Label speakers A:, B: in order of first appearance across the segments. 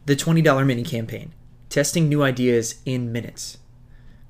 A: The $20 mini campaign, testing new ideas in minutes.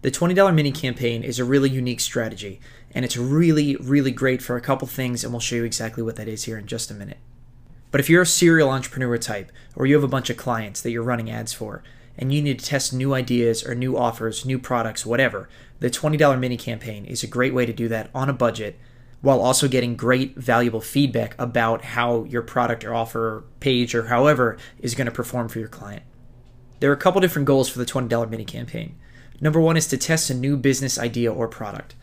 A: The $20 mini campaign is a really unique strategy, and it's really, really great for a couple things, and we'll show you exactly what that is here in just a minute. But if you're a serial entrepreneur type, or you have a bunch of clients that you're running ads for, and you need to test new ideas or new offers, new products, whatever, the $20 mini campaign is a great way to do that on a budget, while also getting great, valuable feedback about how your product or offer, page, or however is going to perform for your client. There are a couple different goals for the $20 mini campaign. Number one is to test a new business idea or product.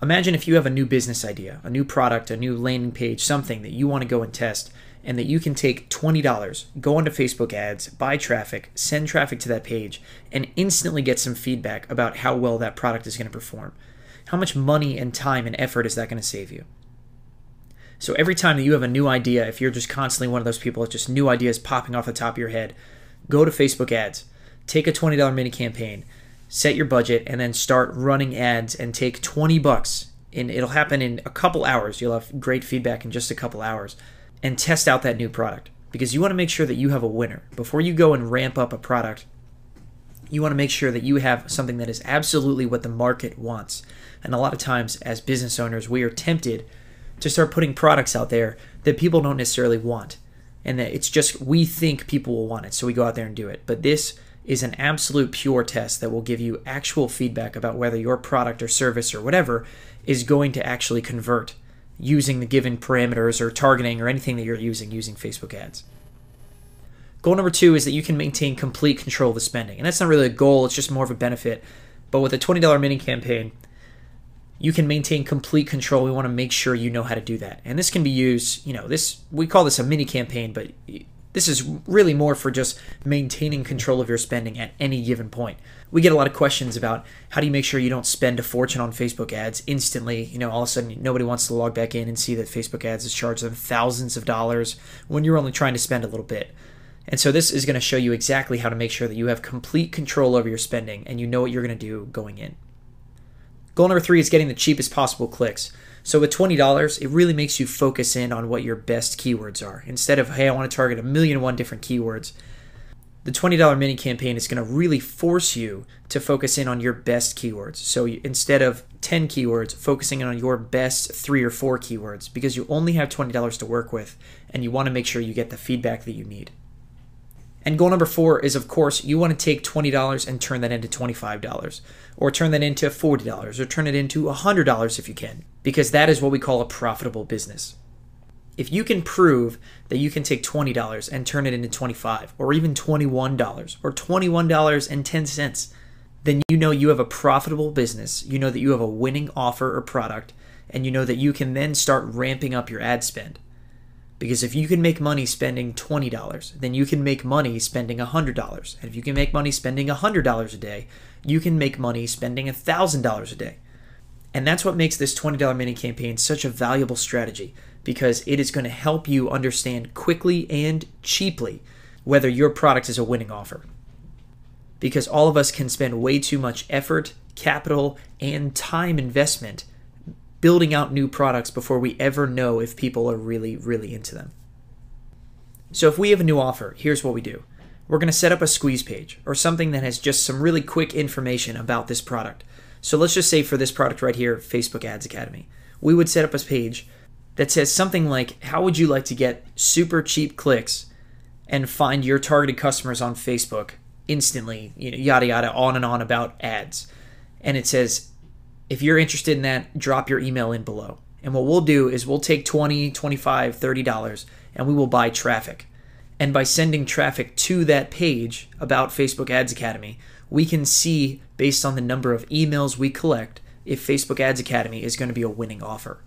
A: Imagine if you have a new business idea, a new product, a new landing page, something that you want to go and test, and that you can take $20, go onto Facebook ads, buy traffic, send traffic to that page, and instantly get some feedback about how well that product is going to perform. How much money and time and effort is that going to save you? So every time that you have a new idea, if you're just constantly one of those people with just new ideas popping off the top of your head, go to Facebook ads, take a $20 mini campaign, set your budget, and then start running ads and take $20. And it'll happen in a couple hours. You'll have great feedback in just a couple hours. And test out that new product, because you want to make sure that you have a winner. Before you go and ramp up a product, you want to make sure that you have something that is absolutely what the market wants. And a lot of times as business owners, we are tempted to start putting products out there that people don't necessarily want. And that it's just, we think people will want it, so we go out there and do it. But this is an absolute pure test that will give you actual feedback about whether your product or service or whatever is going to actually convert using the given parameters or targeting or anything that you're using Facebook ads. Goal number two is that you can maintain complete control of the spending. And that's not really a goal, it's just more of a benefit. But with a $20 mini campaign, you can maintain complete control. We want to make sure you know how to do that. And this can be used, we call this a mini campaign, but this is really more for just maintaining control of your spending at any given point. We get a lot of questions about how do you make sure you don't spend a fortune on Facebook ads instantly. All of a sudden nobody wants to log back in and see that Facebook ads has charged them thousands of dollars when you're only trying to spend a little bit. And so this is going to show you exactly how to make sure that you have complete control over your spending and you know what you're going to do going in. Goal number three is getting the cheapest possible clicks. So with $20, it really makes you focus in on what your best keywords are. Instead of, hey, I want to target 1,000,001 different keywords, the $20 mini campaign is going to really force you to focus in on your best keywords. So instead of 10 keywords, focusing on your best 3 or 4 keywords, because you only have $20 to work with and you want to make sure you get the feedback that you need. And goal number 4 is, of course, you want to take $20 and turn that into $25, or turn that into $40, or turn it into $100 if you can, because that is what we call a profitable business. If you can prove that you can take $20 and turn it into $25, or even $21, or $21.10, then you know you have a profitable business, you know that you have a winning offer or product, and you know that you can then start ramping up your ad spend. Because if you can make money spending $20, then you can make money spending $100. And if you can make money spending $100 a day, you can make money spending $1,000 a day. And that's what makes this $20 mini campaign such a valuable strategy, because it is going to help you understand quickly and cheaply whether your product is a winning offer. Because all of us can spend way too much effort, capital, and time investment building out new products before we ever know if people are really, really into them. So if we have a new offer, here's what we do. We're going to set up a squeeze page or something that has just some really quick information about this product. So let's just say for this product right here, Facebook Ads Academy, we would set up a page that says something like, how would you like to get super cheap clicks and find your targeted customers on Facebook instantly, yada, yada, on and on about ads. And it says, if you're interested in that, drop your email in below. And what we'll do is we'll take $20, $25, $30, and we will buy traffic. And by sending traffic to that page about Facebook Ads Academy, we can see, based on the number of emails we collect, if Facebook Ads Academy is going to be a winning offer.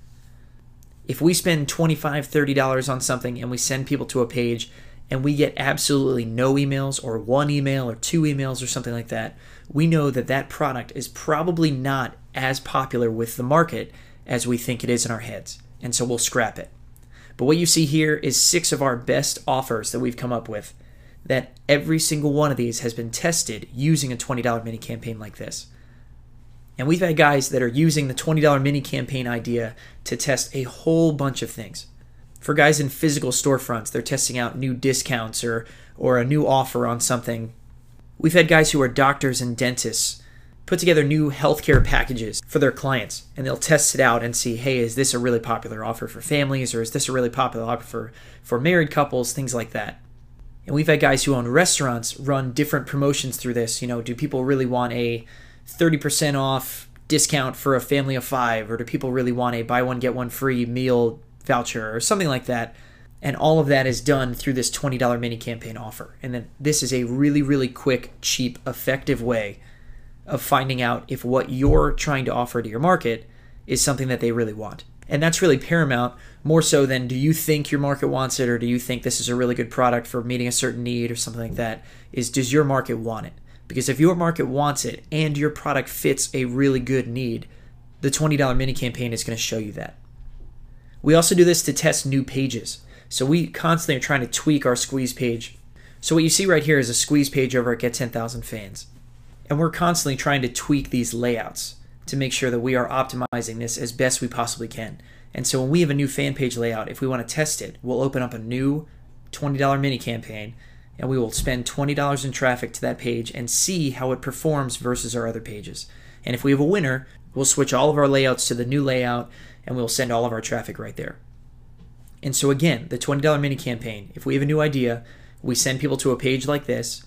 A: If we spend $25, $30 on something and we send people to a page and we get absolutely no emails, or 1 email or 2 emails or something like that, we know that that product is probably not as popular with the market as we think it is in our heads, and so we'll scrap it. But what you see here is 6 of our best offers that we've come up with, that every single one of these has been tested using a $20 mini campaign like this. And we've had guys that are using the $20 mini campaign idea to test a whole bunch of things. For guys in physical storefronts, they're testing out new discounts or or a new offer on something. We've had guys who are doctors and dentists put together new healthcare packages for their clients, and they'll test it out and see, hey, is this a really popular offer for families, or is this a really popular offer for married couples, things like that. And we've had guys who own restaurants run different promotions through this. Do people really want a 30% off discount for a family of 5, or do people really want a buy one get one free meal voucher or something like that? And all of that is done through this $20 mini campaign offer. And then this is a really, really quick, cheap, effective way of finding out if what you're trying to offer to your market is something that they really want. And that's really paramount, more so than do you think your market wants it, or do you think this is a really good product for meeting a certain need or something like that, is does your market want it? Because if your market wants it and your product fits a really good need, the $20 mini campaign is going to show you that. We also do this to test new pages. So we constantly are trying to tweak our squeeze page. So what you see right here is a squeeze page over at Get 10,000 Fans. And we're constantly trying to tweak these layouts to make sure that we are optimizing this as best we possibly can. And so when we have a new fan page layout, if we want to test it, we'll open up a new $20 mini campaign, and we will spend $20 in traffic to that page and see how it performs versus our other pages. And if we have a winner, we'll switch all of our layouts to the new layout, and we'll send all of our traffic right there. And so again, the $20 mini campaign, if we have a new idea, we send people to a page like this,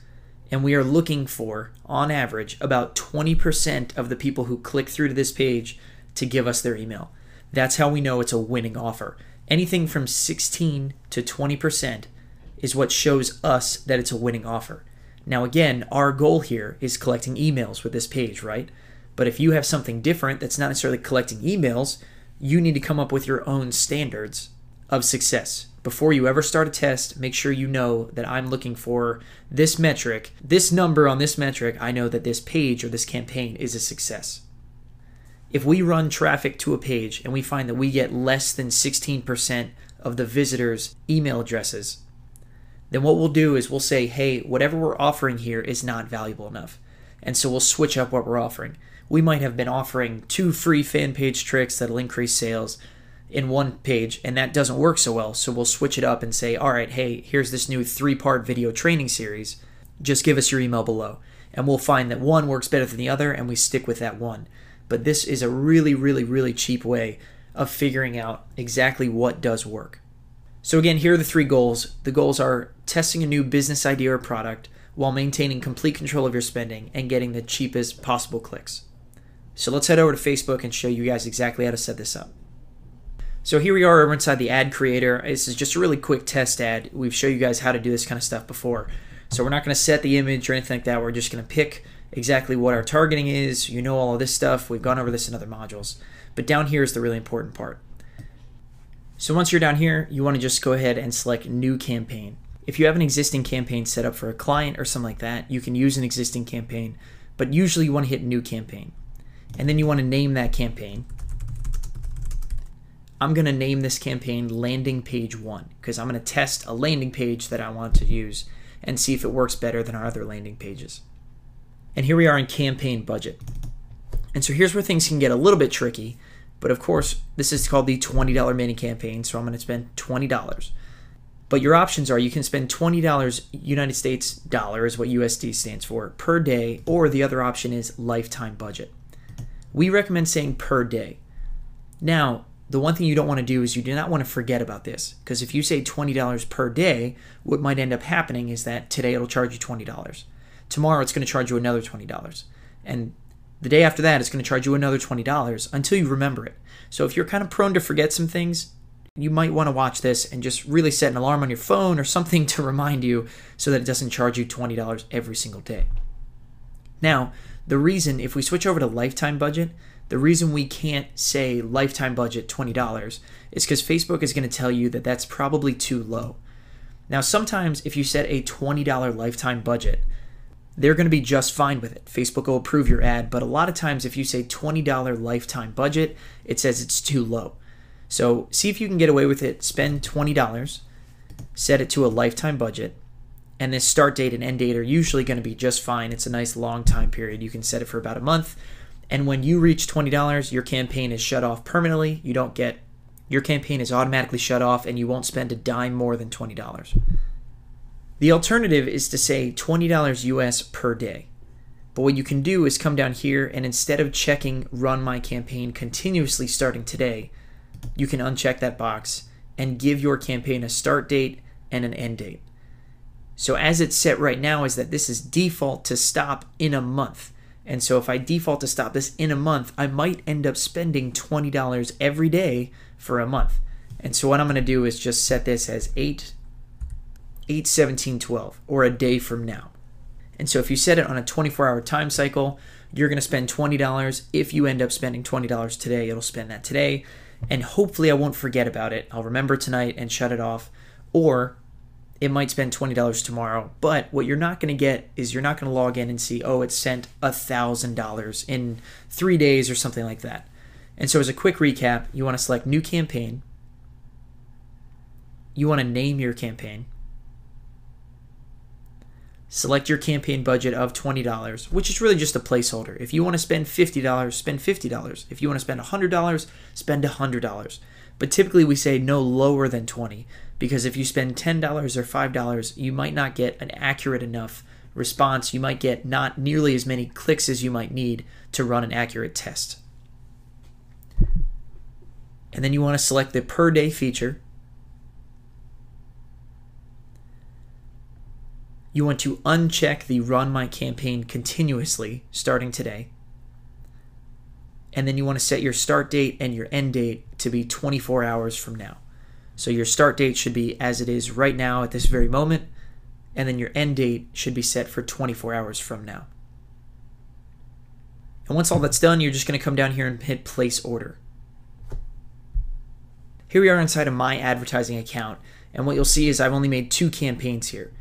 A: and we are looking for, on average, about 20% of the people who click through to this page to give us their email. That's how we know it's a winning offer. Anything from 16 to 20% is what shows us that it's a winning offer. Now again, our goal here is collecting emails with this page, right? But if you have something different that's not necessarily collecting emails, you need to come up with your own standards of success. Before you ever start a test, make sure you know that I'm looking for this metric, this number on this metric. I know that this page or this campaign is a success. If we run traffic to a page and we find that we get less than 16% of the visitors' email addresses, then what we'll do is we'll say, hey, whatever we're offering here is not valuable enough. And so we'll switch up what we're offering. We might have been offering 2 free fan page tricks that'll increase sales in one page, and that doesn't work so well. So we'll switch it up and say, all right, hey, here's this new 3-part video training series. Just give us your email below. And we'll find that one works better than the other, and we stick with that one. But this is a really, really, really cheap way of figuring out exactly what does work. So again, here are the 3 goals. The goals are testing a new business idea or product while maintaining complete control of your spending and getting the cheapest possible clicks. So let's head over to Facebook and show you guys exactly how to set this up. So here we are over inside the ad creator. This is just a really quick test ad. We've shown you guys how to do this kind of stuff before. So we're not going to set the image or anything like that. We're just going to pick exactly what our targeting is. You know all of this stuff. We've gone over this in other modules. But down here is the really important part. So once you're down here, you want to just go ahead and select New Campaign. If you have an existing campaign set up for a client or something like that, you can use an existing campaign. But usually you want to hit New Campaign. And then you want to name that campaign. I'm going to name this campaign Landing Page 1 because I'm going to test a landing page that I want to use and see if it works better than our other landing pages. And here we are in campaign budget. And so here's where things can get a little bit tricky, but of course this is called the $20 mini campaign, so I'm going to spend $20. But your options are you can spend $20 United States dollar is what USD stands for per day, or the other option is lifetime budget. We recommend saying per day. Now, the one thing you don't want to do is you do not want to forget about this, because if you say $20 per day, what might end up happening is that today it'll charge you $20. Tomorrow it's going to charge you another $20. And the day after that it's going to charge you another $20 until you remember it. So if you're kind of prone to forget some things, you might want to watch this and just really set an alarm on your phone or something to remind you so that it doesn't charge you $20 every single day. Now, the reason, if we switch over to lifetime budget, the reason we can't say lifetime budget $20 is because Facebook is going to tell you that that's probably too low. Now, sometimes if you set a $20 lifetime budget, they're going to be just fine with it. Facebook will approve your ad, but a lot of times if you say $20 lifetime budget, it says it's too low. So see if you can get away with it. Spend $20, set it to a lifetime budget, and this start date and end date are usually going to be just fine. It's a nice long time period. You can set it for about a month. And when you reach $20, your campaign is shut off permanently. Your campaign is automatically shut off and you won't spend a dime more than $20. The alternative is to say $20 US per day. But what you can do is come down here, and instead of checking run my campaign continuously starting today, you can uncheck that box and give your campaign a start date and an end date. So as it's set right now is that this is default to stop in a month. And so if I default to stop this in a month, I might end up spending $20 every day for a month. And so what I'm going to do is just set this as 8/17/12, or a day from now. And so if you set it on a 24-hour time cycle, you're going to spend $20. If you end up spending $20 today, it'll spend that today. And hopefully I won't forget about it. I'll remember tonight and shut it off. Or it might spend $20 tomorrow. But what you're not going to get is you're not going to log in and see, oh, it sent $1,000 in 3 days or something like that. And so as a quick recap, you want to select New Campaign. You want to name your campaign. Select your campaign budget of $20, which is really just a placeholder. If you want to spend $50, spend $50. If you want to spend $100, spend $100. But typically we say no lower than $20, because if you spend $10 or $5, you might not get an accurate enough response. You might get not nearly as many clicks as you might need to run an accurate test. And then you want to select the per day feature. You want to uncheck the run my campaign continuously starting today. And then you want to set your start date and your end date to be 24 hours from now. So your start date should be as it is right now at this very moment, and then your end date should be set for 24 hours from now. And once all that's done, you're just going to come down here and hit place order. Here we are inside of my advertising account, and what you'll see is I've only made 2 campaigns here.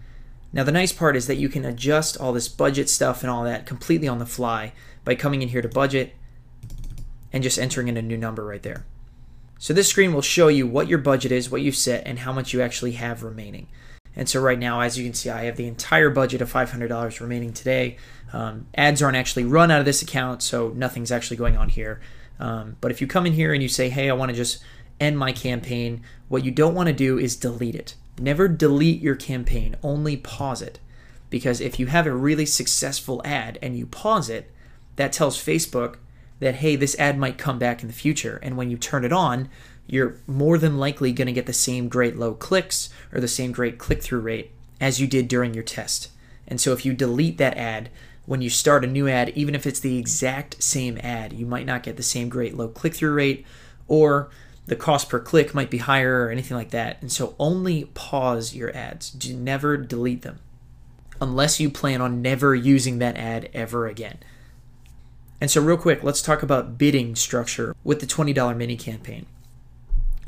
A: Now the nice part is that you can adjust all this budget stuff and all that completely on the fly by coming in here to budget and just entering in a new number right there. So this screen will show you what your budget is, what you've set, and how much you actually have remaining. And so right now, as you can see, I have the entire budget of $500 remaining today. Ads aren't actually run out of this account, so nothing's actually going on here. But if you come in here and you say, hey, I want to just end my campaign, what you don't want to do is delete it. Never delete your campaign, only pause it. Because if you have a really successful ad and you pause it, that tells Facebook that, hey, this ad might come back in the future. And when you turn it on, you're more than likely going to get the same great low clicks or the same great click-through rate as you did during your test. And so if you delete that ad, when you start a new ad, even if it's the exact same ad, you might not get the same great low click-through rate, or the cost per click might be higher or anything like that. And so only pause your ads. Do never delete them unless you plan on never using that ad ever again. And so real quick, let's talk about bidding structure with the $20 mini campaign.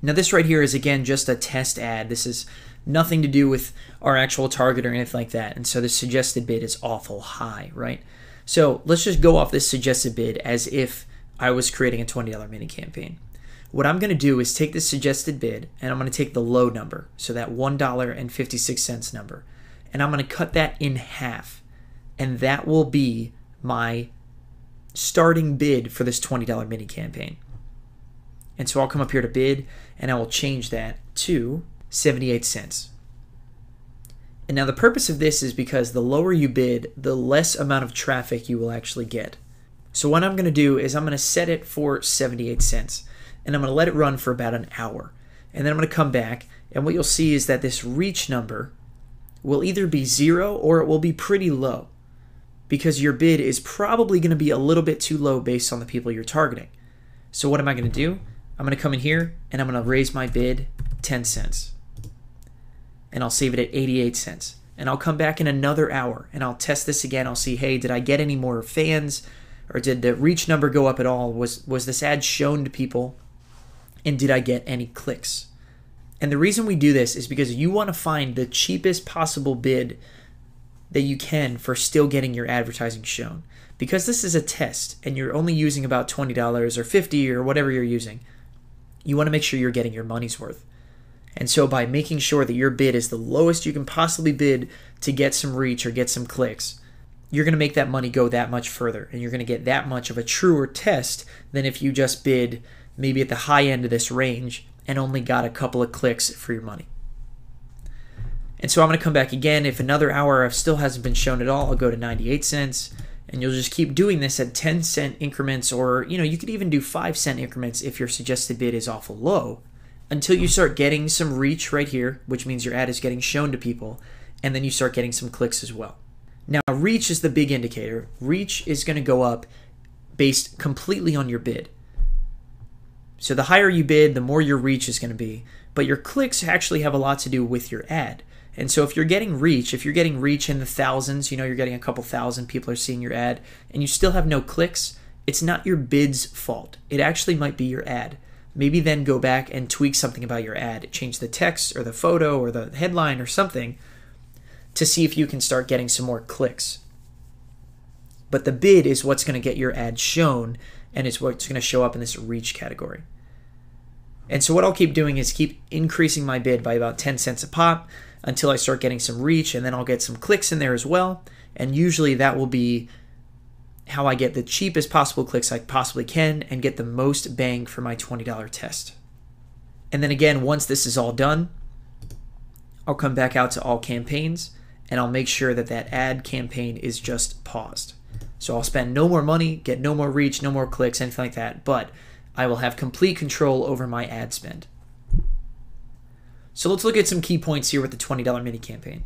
A: Now this right here is again just a test ad. This is nothing to do with our actual target or anything like that. And so the suggested bid is awful high, right? So let's just go off this suggested bid as if I was creating a $20 mini campaign. What I'm going to do is take this suggested bid and I'm going to take the low number, so that $1.56 number, and I'm going to cut that in half, and that will be my starting bid for this $20 mini campaign. And so I'll come up here to bid and I will change that to 78 cents. And now the purpose of this is because the lower you bid, the less amount of traffic you will actually get. So what I'm going to do is I'm going to set it for 78 cents. And I'm going to let it run for about an hour. And then I'm going to come back, and what you'll see is that this reach number will either be 0 or it will be pretty low, because your bid is probably going to be a little bit too low based on the people you're targeting. So what am I going to do? I'm going to come in here and I'm going to raise my bid 10 cents. And I'll save it at 88 cents. And I'll come back in another hour and I'll test this again. I'll see, hey, did I get any more fans? Or did the reach number go up at all? Was this ad shown to people? And did I get any clicks? And the reason we do this is because you want to find the cheapest possible bid that you can for still getting your advertising shown. Because this is a test and you're only using about $20 or $50 or whatever you're using, you want to make sure you're getting your money's worth. And so by making sure that your bid is the lowest you can possibly bid to get some reach or get some clicks, you're going to make that money go that much further, and you're going to get that much of a truer test than if you just bid maybe at the high end of this range and only got a couple of clicks for your money. And so I'm going to come back again. If another hour still hasn't been shown at all, I'll go to 98 cents. And you'll just keep doing this at 10-cent increments, or you could even do 5-cent increments if your suggested bid is awful low, until you start getting some reach right here, which means your ad is getting shown to people, and then you start getting some clicks as well. Now, reach is the big indicator. Reach is going to go up based completely on your bid. So the higher you bid, the more your reach is going to be. But your clicks actually have a lot to do with your ad. And so if you're getting reach in the thousands, you're getting a couple thousand people are seeing your ad, and you still have no clicks, it's not your bid's fault. It actually might be your ad. Maybe then go back and tweak something about your ad. Change the text or the photo or the headline or something to see if you can start getting some more clicks. But the bid is what's going to get your ad shown, and it's what's going to show up in this reach category. And so what I'll keep doing is keep increasing my bid by about 10 cents a pop until I start getting some reach, and then I'll get some clicks in there as well. And usually that will be how I get the cheapest possible clicks I possibly can and get the most bang for my $20 test. And then again, once this is all done, I'll come back out to all campaigns, and I'll make sure that that ad campaign is just paused. So I'll spend no more money, get no more reach, no more clicks, anything like that, but I will have complete control over my ad spend. So let's look at some key points here with the $20 mini campaign.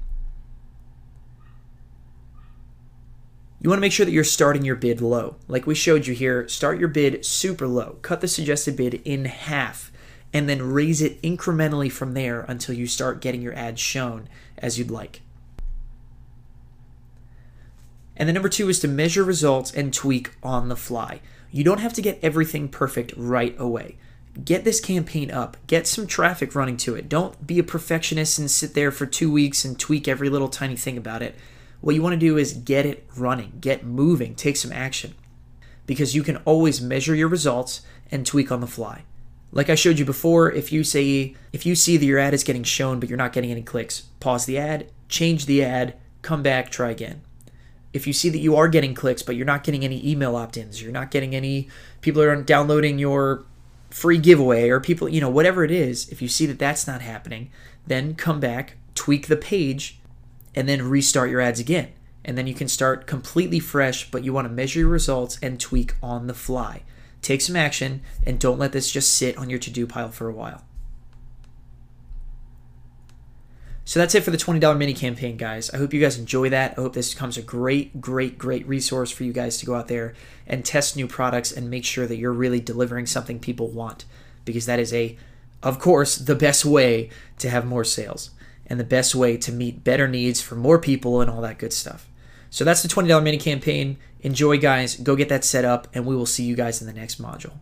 A: You want to make sure that you're starting your bid low. Like we showed you here, start your bid super low. Cut the suggested bid in half, and then raise it incrementally from there until you start getting your ads shown as you'd like. And then number 2 is to measure results and tweak on the fly. You don't have to get everything perfect right away. Get this campaign up. Get some traffic running to it. Don't be a perfectionist and sit there for 2 weeks and tweak every little tiny thing about it. What you want to do is get it running, get moving, take some action. Because you can always measure your results and tweak on the fly. Like I showed you before, if you see that your ad is getting shown but you're not getting any clicks, pause the ad, change the ad, come back, try again. If you see that you are getting clicks but you're not getting any email opt-ins, you're not getting any people are downloading your free giveaway, or people, whatever it is, if you see that that's not happening, then come back, tweak the page, and then restart your ads again. And then you can start completely fresh, but you want to measure your results and tweak on the fly. Take some action, and don't let this just sit on your to-do pile for a while. So that's it for the $20 mini campaign, guys. I hope you guys enjoy that. I hope this becomes a great resource for you guys to go out there and test new products and make sure that you're really delivering something people want, because that is of course, the best way to have more sales and the best way to meet better needs for more people and all that good stuff. So that's the $20 mini campaign. Enjoy, guys. Go get that set up, and we will see you guys in the next module.